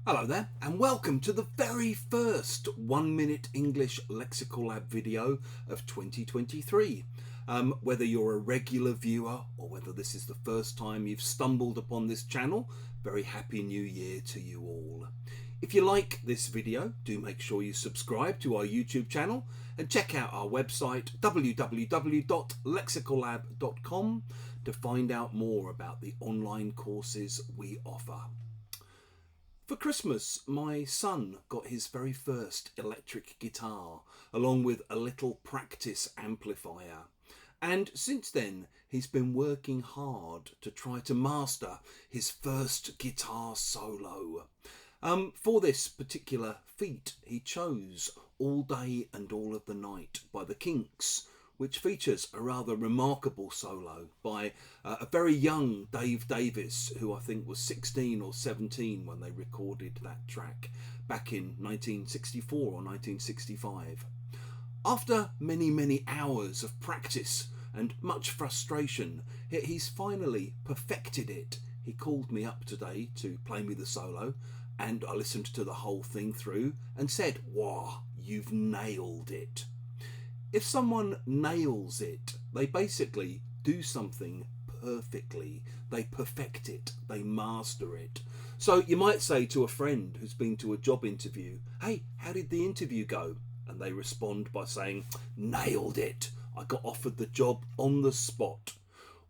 Hello there and welcome to the very first 1 minute English Lexical Lab video of 2023. Whether you're a regular viewer or whether this is the first time you've stumbled upon this channel, very happy new year to you all. If you like this video, do make sure you subscribe to our YouTube channel and check out our website www.lexicallab.com to find out more about the online courses we offer. For Christmas, my son got his very first electric guitar, along with a little practice amplifier. And since then, he's been working hard to try to master his first guitar solo. For this particular feat, he chose All Day and All of the Night by the Kinks, which features a rather remarkable solo by a very young Dave Davis, who I think was 16 or 17 when they recorded that track back in 1964 or 1965. After many hours of practice and much frustration, he's finally perfected it. He called me up today to play me the solo, and I listened to the whole thing through and said, "Wow, you've nailed it." If someone nails it, they basically do something perfectly. They perfect it, they master it. So you might say to a friend who's been to a job interview, "Hey, how did the interview go?" And they respond by saying, "Nailed it. I got offered the job on the spot."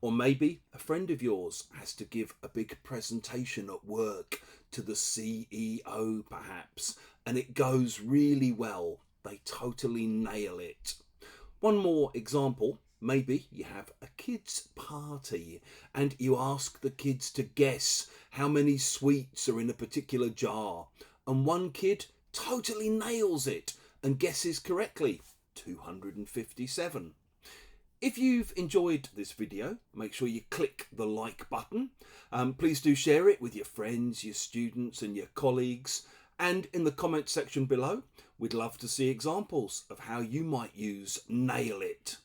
Or maybe a friend of yours has to give a big presentation at work to the CEO perhaps, and it goes really well. They totally nail it. One more example, maybe you have a kids' party and you ask the kids to guess how many sweets are in a particular jar, and one kid totally nails it and guesses correctly, 257. If you've enjoyed this video, make sure you click the like button. Please do share it with your friends, your students and your colleagues. And in the comment section below, we'd love to see examples of how you might use nail it.